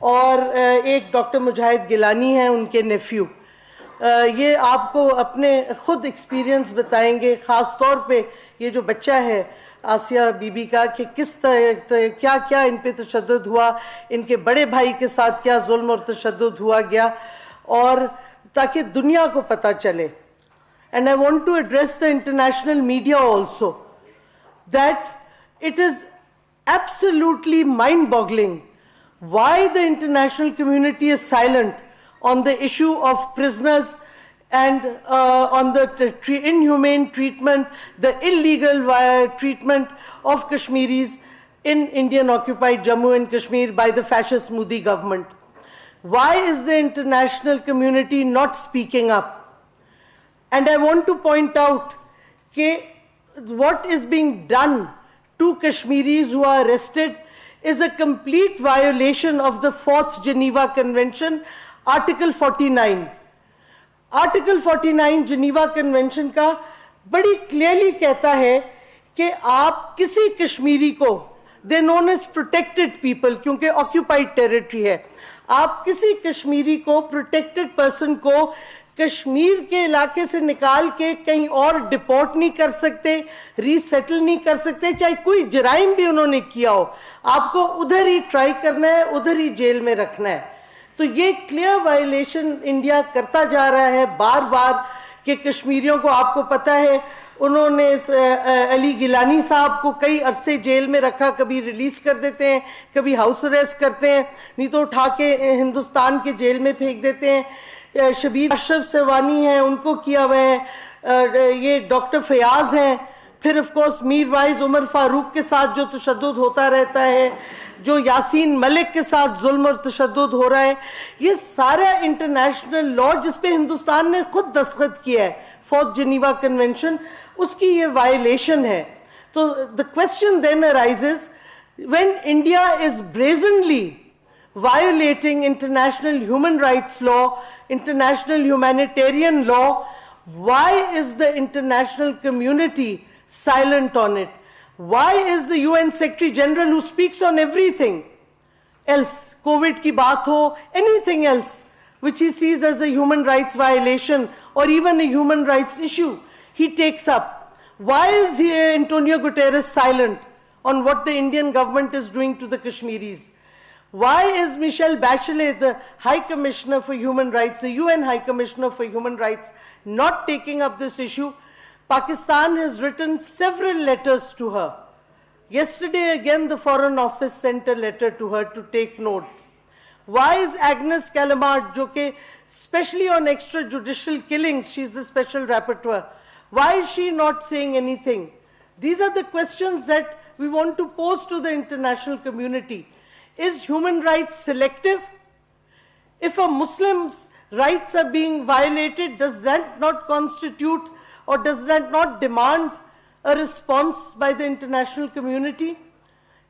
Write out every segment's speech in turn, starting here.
और एक डॉक्टर मुजाहिद गिलानी हैं, उनके नेफ्यू। ये आपको अपने खुद एक्सपीरियंस बताएंगे, ख़ास तौर पे ये जो बच्चा है आसिया बीबी का, कि किस तरह क्या क्या इन पे तशद्दुद हुआ, इनके बड़े भाई के साथ क्या जुल्म और तशद्दुद हुआ गया, और ताकि दुनिया को पता चले। And I want to address the international media also that it is absolutely mind-boggling why the international community is silent on the issue of prisoners and on the inhumane treatment, the illegal treatment of Kashmiris in Indian occupied Jammu and Kashmir by the fascist Modi government. Why is the international community not speaking up? And I want to point out that what is being done to Kashmiris who are arrested is a complete violation of the 4th Geneva Convention, Article 49. Article 49 Geneva Convention का बड़ी clearly कहता है कि आप किसी कश्मीरी को, दे known as protected people क्योंकि occupied territory है, आप किसी कश्मीरी को, प्रोटेक्टेड पर्सन को कश्मीर के इलाके से निकाल के कहीं और डिपोर्ट नहीं कर सकते, रीसेटल नहीं कर सकते, चाहे कोई जराइम भी उन्होंने किया हो, आपको उधर ही ट्राई करना है, उधर ही जेल में रखना है। तो ये क्लियर वायलेशन इंडिया करता जा रहा है बार बार कि कश्मीरियों को, आपको पता है उन्होंने अली गिलानी साहब को कई अरसे जेल में रखा, कभी रिलीज कर देते हैं, कभी हाउस अरेस्ट करते हैं, नहीं तो उठा के हिंदुस्तान के जेल में फेंक देते हैं। शबीर अशरफ सरवानी हैं, उनको किया हुआ है, ये डॉक्टर फयाज हैं, फिर of course Mirwaiz Umar Farooq के साथ जो तशद्दुद होता रहता है, जो यासीन मलिक के साथ जुल्म और तशद्दुद हो रहा है, ये सारा इंटरनेशनल लॉ जिस पे हिंदुस्तान ने खुद दस्तखत किया है, 4th Geneva Convention, उसकी ये वायलेशन है। तो the question then arises, when India is brazenly violating international human rights law, international humanitarian law, why is the international community silent on it? Why is the UN Secretary General, who speaks on everything else, COVID की बात हो, anything else which he sees as a human rights violation or even a human rights issue, he takes up? Why is Antonio Guterres silent on what the Indian government is doing to the Kashmiris? Why is Michelle Bachelet, the High Commissioner for Human Rights, the UN High Commissioner for Human Rights, not taking up this issue? Pakistan has written several letters to her. Yesterday again the Foreign Office sent a letter to her to take note. Why is Agnes Callamard, jo ke especially on extrajudicial killings, she's the special rapporteur, why is she not saying anything? These are the questions that we want to pose to the international community. Is human rights selective? If a Muslim's rights are being violated, does that not constitute or does that not demand a response by the international community?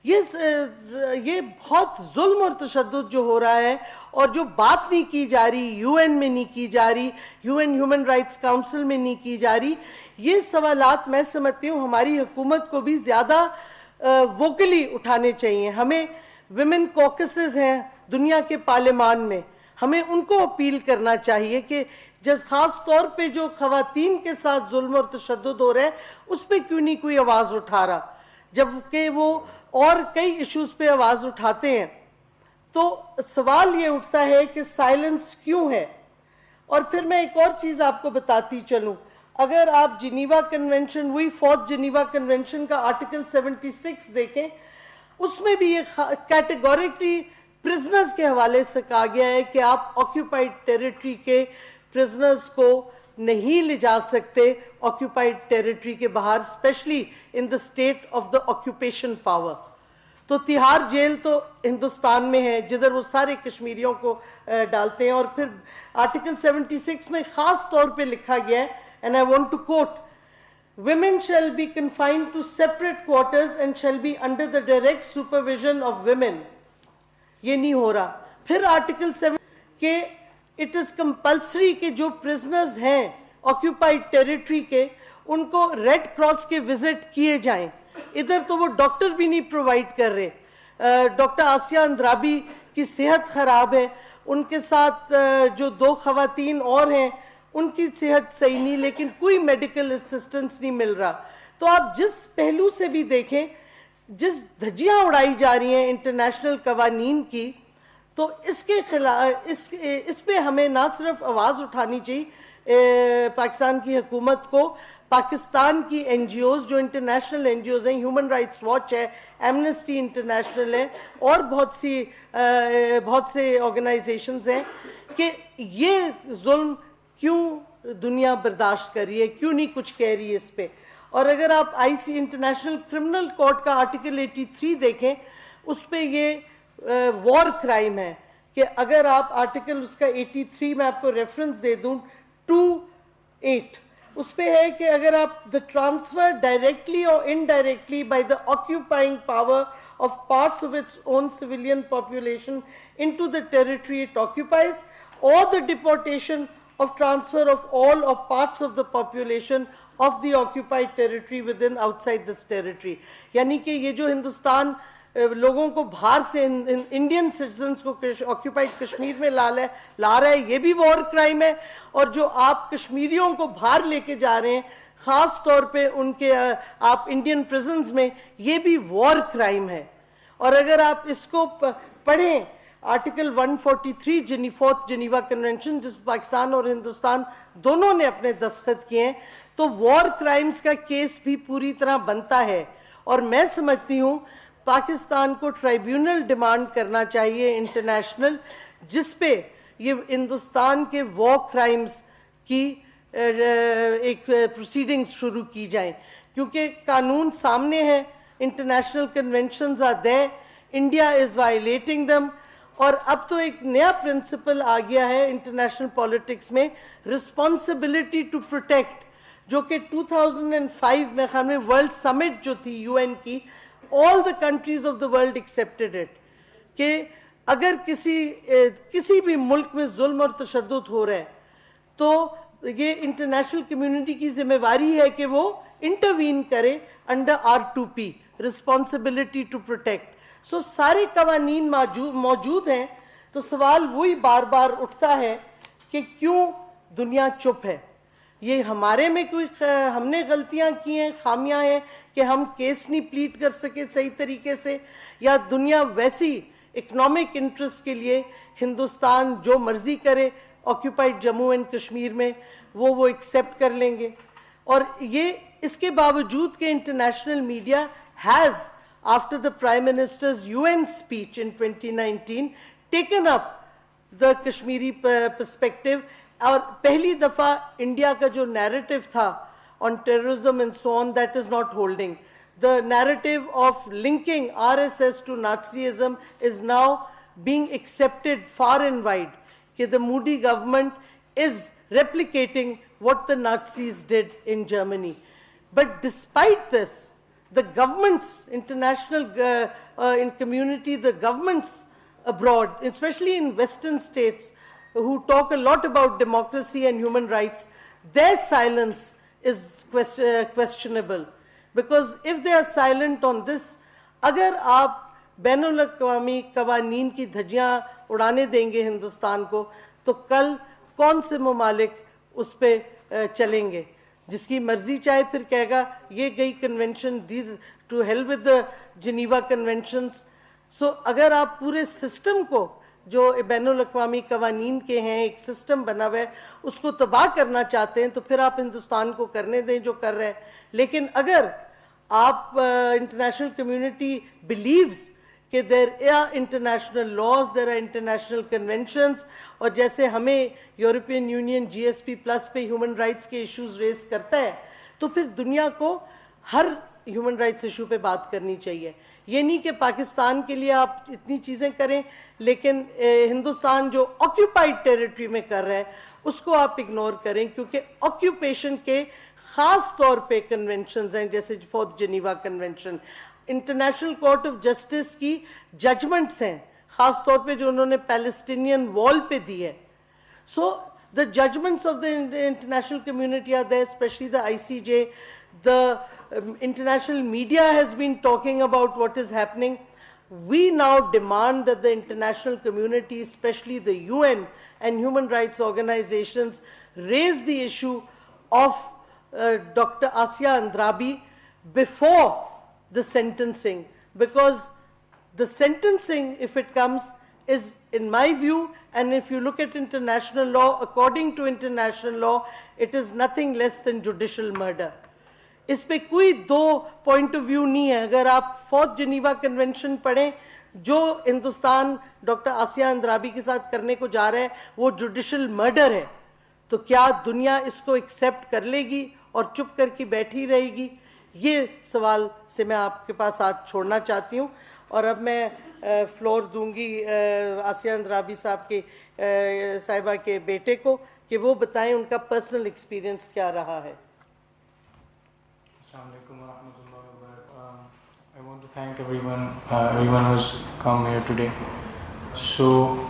Yes, ये बहुत जुल्म और तशद्दुद जो हो रहा है और जो बात नहीं की जा रही, यूएन में नहीं की जा रही, यूएन ह्यूमन राइट्स काउंसिल में नहीं की जा रही, ये सवालात मैं समझती हूँ हमारी हुकूमत को भी ज़्यादा वोकली उठाने चाहिए। हमें विमेन कॉकसेस हैं दुनिया के पार्लियामान में, हमें उनको अपील करना चाहिए कि जब ख़ास तौर पे जो ख़वातीन के साथ जुल्म और तशद्दुद हो रहा है उस पर क्यों नहीं कोई आवाज़ उठा रहा, जबकि वो और कई इश्यूज़ पे आवाज़ उठाते हैं। तो सवाल ये उठता है कि साइलेंस क्यों है। और फिर मैं एक और चीज़ आपको बताती चलूँ, अगर आप जिनीवा कन्वेंशन, वही 4th Geneva Convention का आर्टिकल 76 देखें, उसमें भी ये कैटेगोरिकली प्रिजनर्स के हवाले से कहा गया है कि आप ऑक्यूपाइड टेरिटरी के प्रिजनर्स को नहीं ले जा सकते ऑक्यूपाइड टेरिटरी के बाहर, specially in the state of the occupation power. तो तिहाड़ जेल तो हिंदुस्तान में है जिधर वो सारे कश्मीरियों को डालते हैं। और फिर आर्टिकल 76 में ख़ास तौर पे लिखा गया है, and I want to quote, women shall be confined to separate quarters and shall be under the direct supervision of women. ये नहीं हो रहा। फिर आर्टिकल 7 के इट इज़ कंपल्सरी कि जो प्रिजनर्स हैं ऑक्यूपाइड टेरिटरी के, उनको रेड क्रॉस के विजिट किए जाएं। इधर तो वो डॉक्टर भी नहीं प्रोवाइड कर रहे। डॉक्टर आसिया अंद्राबी की सेहत ख़राब है, उनके साथ जो 2 ख़वातीन और हैं उनकी सेहत सही नहीं, लेकिन कोई मेडिकल असिस्टेंस नहीं मिल रहा। तो आप जिस पहलू से भी देखें, जिस धज्जियाँ उड़ाई जा रही हैं इंटरनेशनल कवानीन की, तो इसके खिलाफ इस पे हमें ना सिर्फ आवाज़ उठानी चाहिए पाकिस्तान की हुकूमत को, पाकिस्तान की NGOs जो इंटरनेशनल NGOs हैं, ह्यूमन राइट्स वॉच है, एमनेस्टी इंटरनेशनल है और बहुत से ऑर्गेनाइजेशंस हैं, कि ये जुल्म क्यों दुनिया बर्दाश्त कर रही है, क्यों नहीं कुछ कह रही है इस पे। और अगर आप IC इंटरनेशनल क्रिमिनल कोर्ट का आर्टिकल 83 देखें, उस पे ये वॉर क्राइम है कि अगर आप आर्टिकल उसका 83 में आपको रेफरेंस दे दूं 2(8), उस पे है कि अगर आप द ट्रांसफर डायरेक्टली और indirectly by the occupying power of parts of its own civilian population into the territory it occupies, और the deportation of transfer of all or parts of the population of the occupied territory within outside this territory। यानी कि ये जो हिंदुस्तान लोगों को बाहर से Indian citizens को ऑक्यूपाइड कश्मीर में ला रहा है, ये भी वॉर क्राइम है। और जो आप कश्मीरियों को बाहर लेके जा रहे हैं, ख़ास तौर पे उनके आप इंडियन प्रिजन्स में, ये भी वॉर क्राइम है। और अगर आप इसको पढ़ें, आर्टिकल 143 फोर्थ जिनीवा कन्वेंशन, जिस पाकिस्तान और हिंदुस्तान दोनों ने अपने दस्तखत किए हैं, तो वॉर क्राइम्स का केस भी पूरी तरह बनता है। और मैं समझती हूँ पाकिस्तान को ट्राइब्यूनल डिमांड करना चाहिए इंटरनेशनल, जिस पे ये हिंदुस्तान के वॉर क्राइम्स की एक प्रोसीडिंग्स शुरू की जाएं, क्योंकि कानून सामने है, international conventions are there, India is violating them. और अब तो एक नया प्रिंसिपल आ गया है इंटरनेशनल पॉलिटिक्स में, रिस्पॉन्सिबिलिटी टू प्रोटेक्ट, जो कि 2005 में ख्याल में वर्ल्ड समिट जो थी UN की, all the countries of the world accepted it, कि अगर किसी भी मुल्क में जुल्म और तशद्दुद हो रहा है, तो ये इंटरनेशनल कम्युनिटी की जिम्मेवारी है कि वो इंटरवीन करे under R2P, responsibility to protect. So सारे कवानीन मौजूद हैं, तो सवाल वही बार बार उठता है कि क्यों दुनिया चुप है। ये हमारे में कोई हमने गलतियां की हैं, खामियां हैं कि हम केस नहीं प्लीड कर सके सही तरीके से, या दुनिया वैसी इकोनॉमिक इंटरेस्ट के लिए हिंदुस्तान जो मर्जी करे ऑक्यूपाइड जम्मू एंड कश्मीर में वो एक्सेप्ट कर लेंगे। और ये इसके बावजूद कि international media has after the Prime Minister's UN speech in 2019 taken up the Kashmiri perspective, और पहली दफ़ा इंडिया का जो नैरेटिव था on terrorism and so on, that is not holding. The narrative of linking RSS to Nazism is now being accepted far and wide, कि the Modi government is replicating what the Nazis did in Germany. But despite this, the governments, international in community, the governments abroad, especially in Western states, who talk a lot about democracy and human rights, their silence is questionable. Because if they are silent on this, अगर आप बैनुल अक़वामी कवानीन की धज्जियाँ उड़ाने देंगे हिंदुस्तान को, तो कल कौन से ममालिक उस पर चलेंगे? जिसकी मर्जी चाहे फिर कहेगा ये गई convention, these to hell with the Geneva conventions. So अगर आप पूरे सिस्टम को जो बैनुल अक़वामी कवानीन के हैं, एक सिस्टम बना हुआ है, उसको तबाह करना चाहते हैं, तो फिर आप हिंदुस्तान को करने दें जो कर रहे हैं। लेकिन अगर आप इंटरनेशनल कम्युनिटी बिलीव्स कि there are international laws, there are international conventions, और जैसे हमें यूरोपियन यूनियन GSP+ पे ह्यूमन राइट्स के इश्यूज रेस करता है, तो फिर दुनिया को हर ह्यूमन राइट्स इशू पे बात करनी चाहिए। ये नहीं कि पाकिस्तान के लिए आप इतनी चीज़ें करें, लेकिन हिंदुस्तान जो ऑक्यूपाइड टेरिटरी में कर रहा है उसको आप इग्नोर करें, क्योंकि ऑक्यूपेशन के ख़ास तौर पे कन्वेंशंस हैं, जैसे fourth Geneva convention, international court of justice की जजमेंट्स हैं, ख़ास तौर पे जो उन्होंने पैलेस्टीनियन वॉल पे दी है। So the judgments of the international community are there, specially the ICJ, the international media has been talking about what is happening. we now demand that the international community, especially the UN and human rights organizations, raise the issue of Dr. Asia Andrabi before the sentencing, because the sentencing, if it comes, is, in my view, and if you look at international law, according to international law, it is nothing less than judicial murder. इस पे कोई दो point of view नहीं है. अगर आप fourth Geneva convention पढ़ें, जो हिंदुस्तान डॉक्टर आसिया अंद्राबी के साथ करने को जा रहा है वो जुडिशल मर्डर है, तो क्या दुनिया इसको एक्सेप्ट कर लेगी और चुप करके बैठी रहेगी? ये सवाल से मैं आपके पास आज छोड़ना चाहती हूँ. और अब मैं फ्लोर दूंगी आसिया अंद्राबी साहब के साहिबा के बेटे को कि वो बताएं उनका पर्सनल एक्सपीरियंस क्या रहा है. I want to thank everyone who's come here today. So,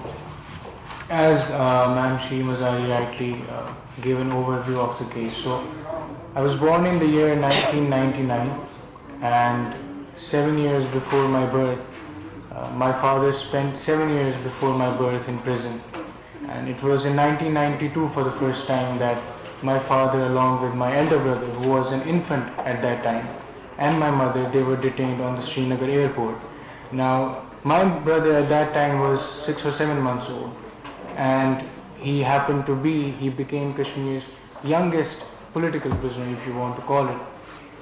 as Ma'am Shri Mazari rightly gave an overview of the case. So, I was born in the year 1999, and 7 years before my birth, my father spent 7 years before my birth in prison. And it was in 1992 for the first time that my father, along with my elder brother, who was an infant at that time, and my mother, they were detained on the Srinagar airport. Now, my brother at that time was 6 or 7 months old, and he became Kashmir's youngest political prisoner, if you want to call it.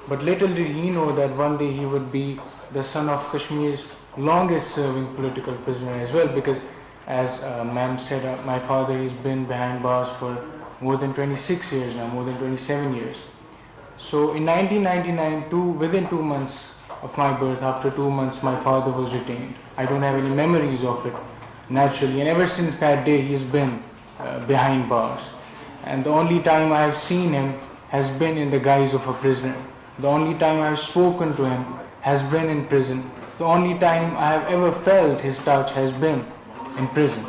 But little did he know that one day he would be the son of Kashmir's longest serving political prisoner as well, because as ma'am said, my father has been behind bars for more than 26 years now, more than 27 years. So in 1999, within 2 months of my birth, after 2 months, my father was detained. I don't have any memories of it, naturally, and ever since that day he has been behind bars. And the only time I have seen him has been in the guise of a prisoner. The only time I have spoken to him has been in prison. The only time I have ever felt his touch has been in prison.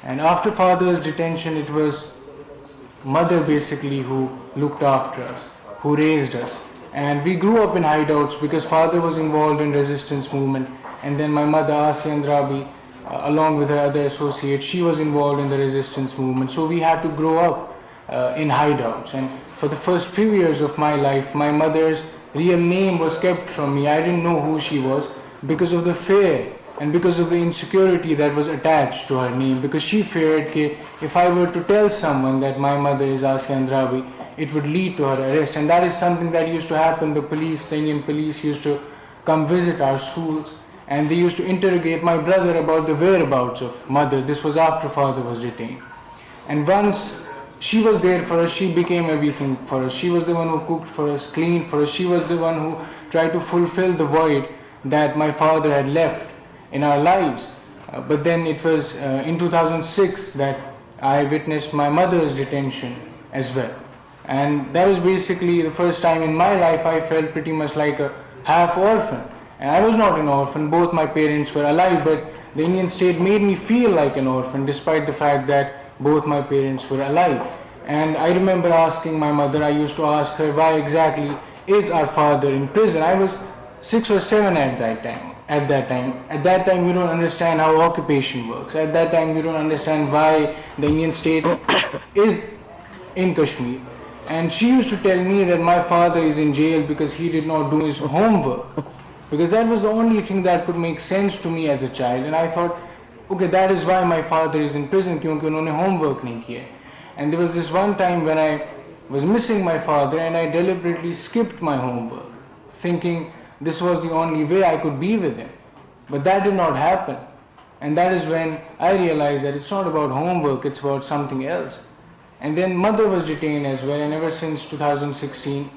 And after father's detention, it was mother basically who looked after us, who raised us. And we grew up in hideouts because father was involved in resistance movement, and then my mother Asia Andrabi, along with her other associates, she was involved in the resistance movement. So we had to grow up in hideouts. And for the first few years of my life, my mother's real name was kept from me. I didn't know who she was because of the fear and because of the insecurity that was attached to her name, because she feared that if I were to tell someone that my mother is Asia Andrabi, it would lead to her arrest. And that is something that used to happen. The Indian police used to come visit our schools, and they used to interrogate my brother about the whereabouts of mother. This was after father was detained. And once she was there for us, she became everything for us. She was the one who cooked for us, cleaned for us. She was the one who tried to fulfill the void that my father had left in our lives. But then it was in 2006 that I witnessed my mother's detention as well. And that was basically the first time in my life I felt pretty much like a half orphan. And I was not an orphan, both my parents were alive, but the Indian state made me feel like an orphan despite the fact that both my parents were alive. And I remember asking my mother, I used to ask her, why exactly is our father in prison? I was 6 or 7 at that time. At that time, you don't understand how occupation works. At that time, you don't understand why the Indian state is in Kashmir. And she used to tell me that my father is in jail because he did not do his homework. Because that was the only thing that could make sense to me as a child. And I thought, okay, that is why my father is in prison, क्योंकि उन्होंने homework नहीं किया. And there was this one time when I was missing my father and I deliberately skipped my homework, thinking this was the only way I could be with him. But that did not happen. And that is when I realized that it's not about homework, it's about something else. And then mother was detained as well, and ever since 2016,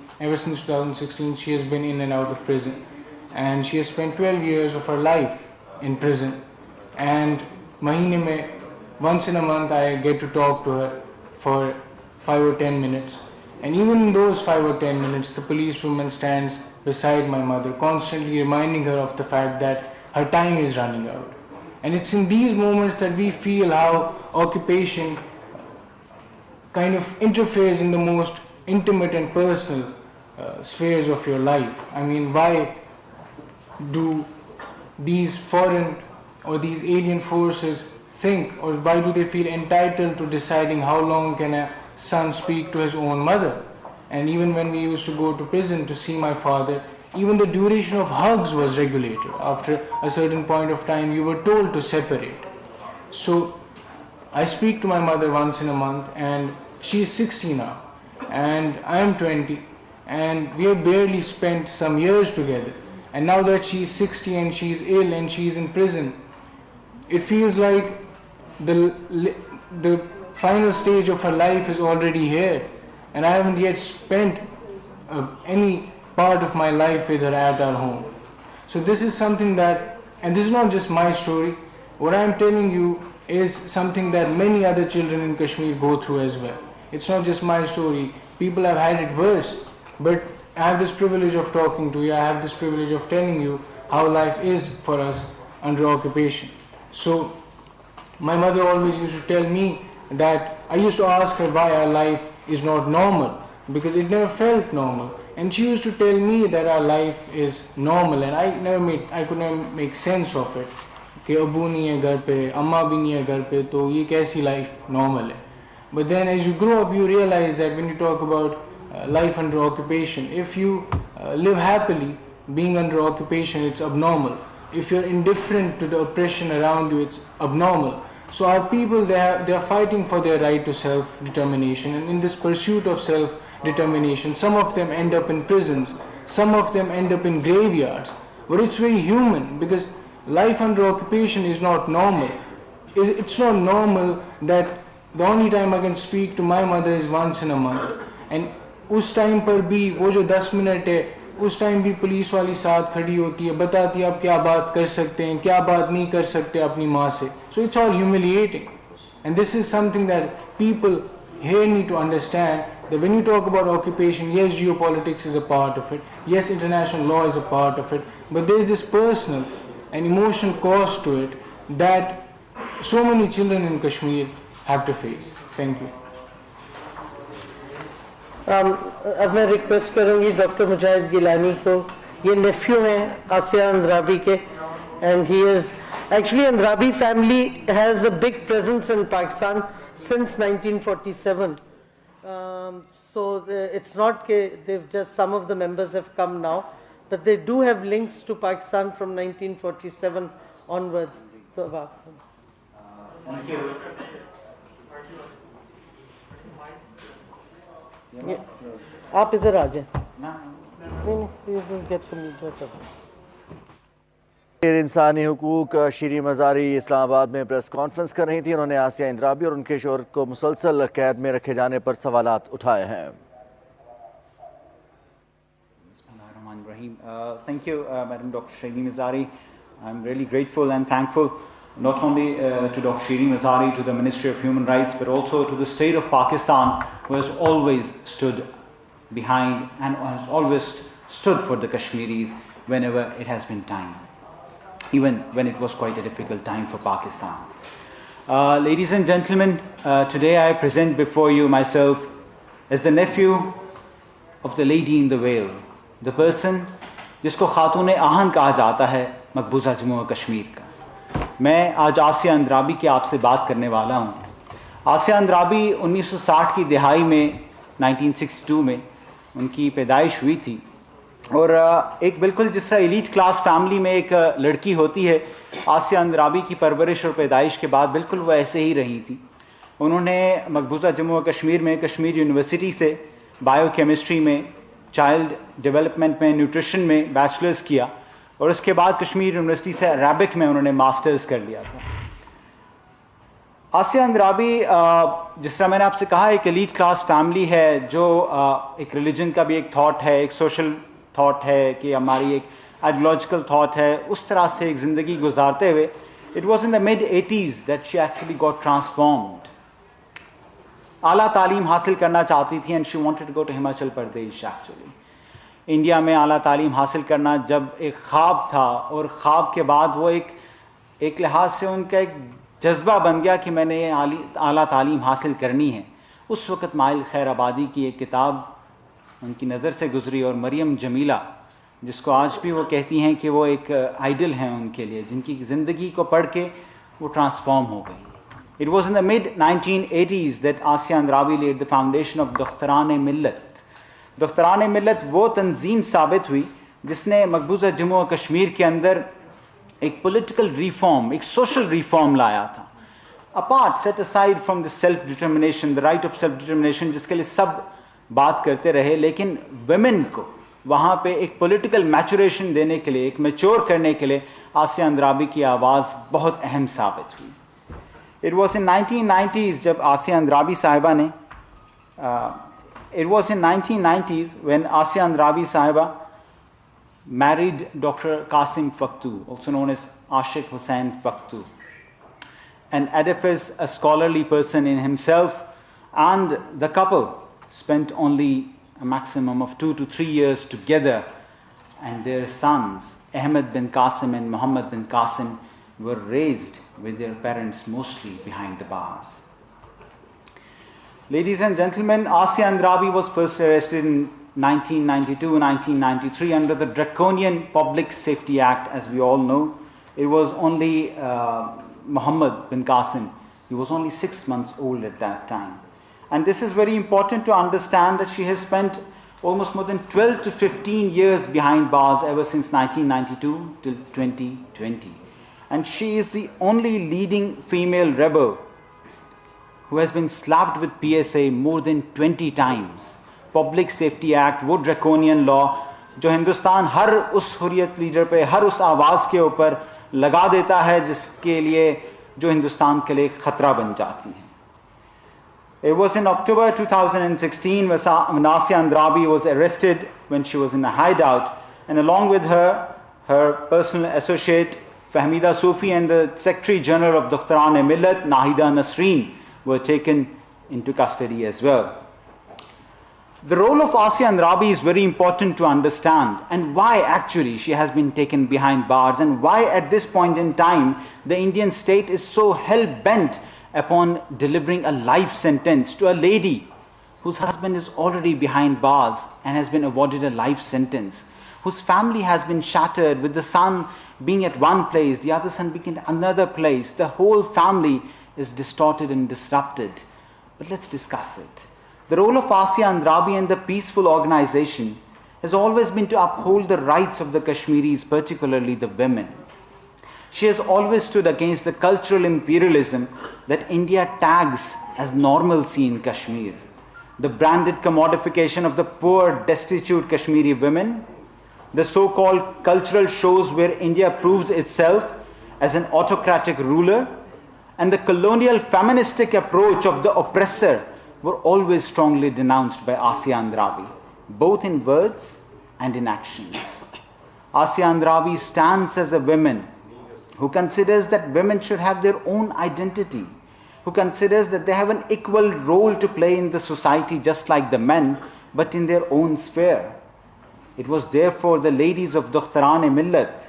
she has been in and out of prison. And she has spent 12 years of her life in prison. And mahine mein, once in a month, I get to talk to her for 5 or 10 minutes. And even in those 5 or 10 minutes, the policewoman stands beside my mother, constantly reminding her of the fact that her time is running out. And it's in these moments that we feel how occupation kind of interferes in the most intimate and personal spheres of your life. I mean, why do these foreign or these alien forces think, or why do they feel entitled to deciding how long can a son speak to his own mother? And even when we used to go to prison to see my father, even the duration of hugs was regulated. After a certain point of time, you were told to separate. So I speak to my mother once in a month, and she is 60 now, and I am 20, and we have barely spent some years together. And now that she is 60 and she is ill and she is in prison, it feels like the final stage of her life is already here, and I haven't yet spent any part of my life with her at our home. So this is something that, and this is not just my story, what I am telling you is something that many other children in Kashmir go through as well. It's not just my story, people have had it worse, but I have this privilege of talking to you, I have this privilege of telling you how life is for us under occupation. So my mother always used to tell me that, I used to ask her why our life is not normal, because it never felt normal. And she used to tell me that our life is normal, and I could never make sense of it. कि अबू नहीं है घर पे, अम्मा भी नहीं है घर पे, तो ये कैसी life normal है. But then as you grow up, you realize that when you talk about life under occupation, if you live happily, being under occupation, it's abnormal. If you're indifferent to the oppression around you, it's abnormal. So our people, they are fighting for their right to self-determination, and in this pursuit of self-determination, some of them end up in prisons, some of them end up in graveyards. But it's very human, because life under occupation is not normal. It's not normal that the only time I can speak to my mother is once in a month, and उस time पर भी वो जो 10 minute है, उस time भी police वाली साथ खड़ी होती है, बताती है आप क्या बात कर सकते हैं, क्या बात नहीं कर सकते अपनी माँ से. So it's all humiliating, and this is something that people here need to understand, that when you talk about occupation, yes, geopolitics is a part of it, yes, international law is a part of it, but there is this personal and emotional cost to it that so many children in Kashmir have to face. Thank you. अब मैं request करूंगी doctor मुजाहिद गिलानी को. ये नेफ्यू हैं आसिया अंद्राबी के, and he is actually, Andrabi family has a big presence in Pakistan since 1947. So it's not that they've just, some of the members have come now, but they do have links to Pakistan from 1947 onwards. Thank you. आप इधर आ जाए. इंसानी हुकूक शीरी मज़ारी इस्लामाबाद में press conference कर रही थी. उन्होंने आसिया इंद्राबी और उनके शोहर को मुसलसल कैद में रखे जाने पर सवालात उठाए हैं. Thank you, Madam Dr. Shiri Mazari. I'm really grateful and thankful not only to Dr. Shiri Mazari, to the Ministry of Human Rights, but also to the state of Pakistan, who has always stood behind and has always stood for the Kashmiris whenever it has been time, even when it was quite a difficult time for Pakistan. Ladies and gentlemen, today I present before you myself as the nephew of the lady in the veil, the person जिसको खातून आहन कहा जाता है मकबूजा जम्मू और कश्मीर का. मैं आज आसिया अंद्राबी की आपसे बात करने वाला हूँ. आसिया अंद्राबी 1960 की दिहाई में, 1962 में उनकी पैदाइश हुई थी, और एक बिल्कुल जिस तरह एलीट क्लास फैमिली में एक लड़की होती है, आसिया अंद्राबी की परवरिश और पैदाइश के बाद बिल्कुल वो ऐसे ही रही थी. उन्होंने मकबूजा जम्मू और कश्मीर में कश्मीर यूनिवर्सिटी से बायोकेमिस्ट्री में, चाइल्ड डेवलपमेंट में, न्यूट्रिशन में बैचलर्स किया, और उसके बाद कश्मीर यूनिवर्सिटी से अरबिक में उन्होंने मास्टर्स कर लिया था. आसिया अंद्राबी, जिस तरह मैंने आपसे कहा, एक एलीट क्लास फैमिली है, जो एक रिलीजन का भी एक थॉट है, एक सोशल थॉट है, कि हमारी एक आइडियोलॉजिकल थॉट है, उस तरह से एक ज़िंदगी गुजारते हुए it was in the mid 80s that she actually got transformed. आला तालीम हासिल करना चाहती थी, and she wanted to go to Himachal Pradesh. Actually India में आला तालीम हासिल करना जब एक ख्वाब था, और ख्वाब के बाद वो एक लिहाज से उनका एक जज्बा बन गया कि मैंने ये आला तालीम हासिल करनी है. उस वक़्त माइल खैर आबादी की एक किताब उनकी नज़र से गुज़री, और मरियम जमीला जिसको आज भी वो कहती हैं कि वो एक आइडल हैं उनके लिए, जिनकी ज़िंदगी को पढ़ के वो ट्रांसफॉर्म हो गई. It was in the mid-1980s that Asya Andrabi laid the foundation of Dukhtaran-e-Millat. Dukhtaran-e-Millat वो तंजीम साबित हुई जिसने मकबूजा जम्मू और कश्मीर के अंदर एक पॉलिटिकल रिफॉर्म, एक सोशल रिफॉर्म लाया था. Apart, set aside from the self determination, the right of self determination, जिसके लिए सब बात करते रहे, लेकिन वुमेन को वहाँ पे एक पॉलिटिकल मैचुरेशन देने के लिए, एक मैच्योर करने के लिए आसिया अंद्राबी की आवाज़ बहुत अहम साबित हुई. इट वॉज इन 1990s जब आसिया अंद्राबी साहिबा ने it was in 1990s when Asya Andrabi Sahiba married Dr. Qasim Fakhtu, also known as Ashik Hussain Fakhtu, an edifice, a scholarly person in himself, and the couple spent only a maximum of 2 to 3 years together, and their sons Ahmed bin Qasim and Muhammad bin Qasim were raised with their parents mostly behind the bars. Ladies and gentlemen, Asya Andrabi was first arrested in 1992-1993 under the Draconian Public Safety Act, as we all know. It was only Muhammad bin Qasim. He was only 6 months old at that time. And this is very important to understand that she has spent almost more than 12 to 15 years behind bars ever since 1992 till 2020. And she is the only leading female rebel who has been slapped with PSA more than 20 times. Public Safety Act, वो draconian law जो हिंदुस्तान हर उस Hurriyat leader पे, हर उस आवाज़ के ऊपर लगा देता है जिसके लिए, जो हिंदुस्तान के लिए ख़तरा बन जाती है. It was in October 2016 when Asya Andrabi was arrested when she was in a hideout, and along with her, her personal associate Fahmida Sufi and the Secretary General of Dukhtaran-e-Millat, Nahida Nasreen, were taken into custody as well. The role of Asya Andrabi is very important to understand, and why actually she has been taken behind bars, and why at this point in time the Indian state is so hell-bent upon delivering a life sentence to a lady whose husband is already behind bars and has been awarded a life sentence, whose family has been shattered, with the son being at one place, the other son being at another place. The whole family is distorted and disrupted. But let's discuss it. The role of Asya Andrabi and the peaceful organization has always been to uphold the rights of the Kashmiris, particularly the women. She has always stood against the cultural imperialism that India tags as normalcy in Kashmir. The branded commodification of the poor, destitute Kashmiri women, the so-called cultural shows where India proves itself as an autocratic ruler, and the colonial feministic approach of the oppressor were always strongly denounced by Asya Andrabi, both in words and in actions. Asya Andrabi stands as a woman who considers that women should have their own identity, who considers that they have an equal role to play in the society just like the men, but in their own sphere. It was therefore the ladies of Dukhtaran-e-Millat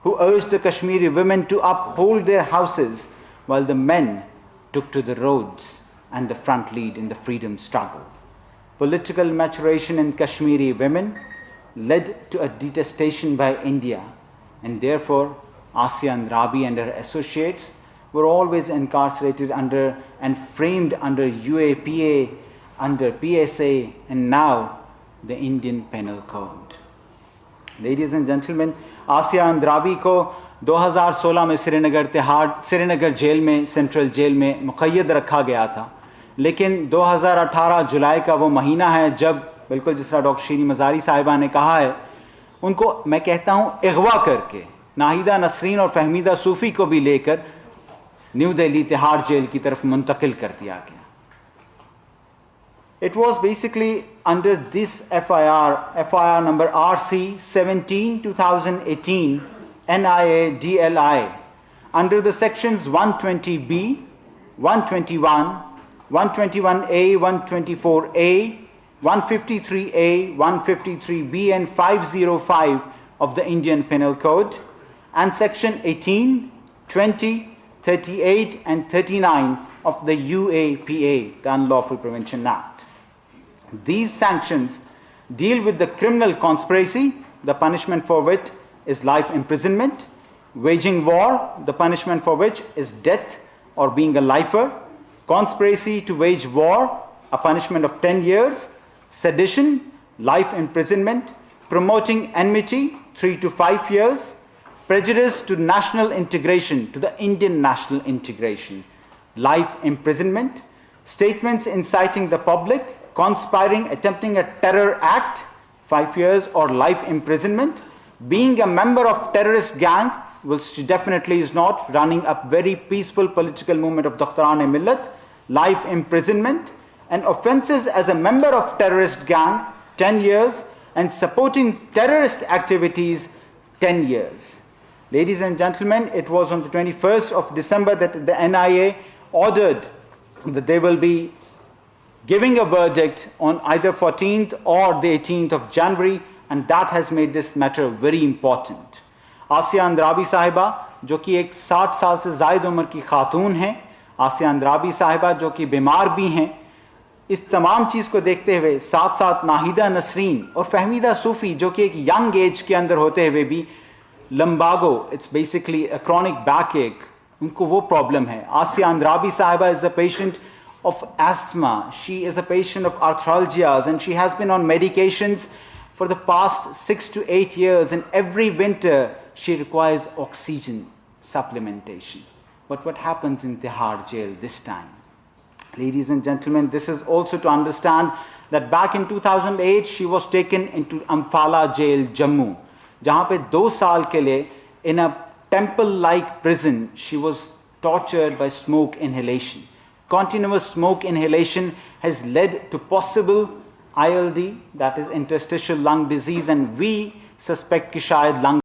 who urged the Kashmiri women to uphold their houses while the men took to the roads and the front lead in the freedom struggle. Political maturation in Kashmiri women led to a detestation by India, and therefore Asya Andrabi and her associates were always incarcerated under and framed under UAPA, under PSA, and now the Indian Penal Code. Ladies and gentlemen, Asya Andrabi को 2016 में Srinagar jail में, central jail में मुक़य्यद रखा गया था, लेकिन 2018 जुलाई का वो महीना है जब, बिल्कुल जिस तरह डॉक्टर शीरी मज़ारी साहिबा ने कहा है, उनको मैं कहता हूँ अगवा करके नाहिदा नसरीन और फहमीदा सूफ़ी को भी लेकर न्यू दिल्ली तिहाड़ जेल की तरफ मुंतकिल कर दिया गया. It was basically under this FIR number RC 17/2018 NIA DLI, under the sections 120B, 121, 121A, 124A, 153A, 153B, and 505 of the Indian Penal Code, and section 18, 20, 38, and 39 of the UAPA, the Unlawful Prevention Act. These sanctions deal with the criminal conspiracy the punishment for which is life imprisonment. Waging war, the punishment for which is death or being a lifer. Conspiracy to wage war, a punishment of 10 years. Sedition, life imprisonment. Promoting enmity, 3 to 5 years. Prejudice to national integration, to the Indian national integration, life imprisonment. Statements inciting the public, conspiring, attempting a terror act, 5 years or life imprisonment. Being a member of terrorist gang, which definitely is not, running a very peaceful political movement of Doctor-e-Millat, life imprisonment. And offences as a member of terrorist gang, 10 years, and supporting terrorist activities, 10 years. Ladies and gentlemen, it was on the 21st of December that the NIA ordered that they will be giving a verdict on either 14th or the 18th of January, and that has made this matter very important. Asiya Andrabi साहिबा जो कि एक 60 साल से ज़ायद उम्र की खातून हैं, आसिया अंद्राबी साहिबा जो कि बीमार भी हैं, इस तमाम चीज़ को देखते हुए साथ साथ नाहिदा नसरीन और फहमीदा सूफ़ी जो कि एक यंग एज के अंदर होते हुए भी लम्बागो, it's basically a chronic back एक, उनको वो प्रॉब्लम है. आसिया अंद्राबी साहिबा is a patient of asthma. She is a patient of arthralgias and she has been on medications for the past 6 to 8 years, and every winter she requires oxygen supplementation. But what happens in Tihar jail this time? Ladies and gentlemen, this is also to understand that back in 2008 she was taken into Amphala jail, Jammu, जहाँ पे 2 साल के लिए in a temple-like prison she was tortured by smoke inhalation. Continuous smoke inhalation has led to possible ILD, that is interstitial lung disease, and we suspect कि शायद lung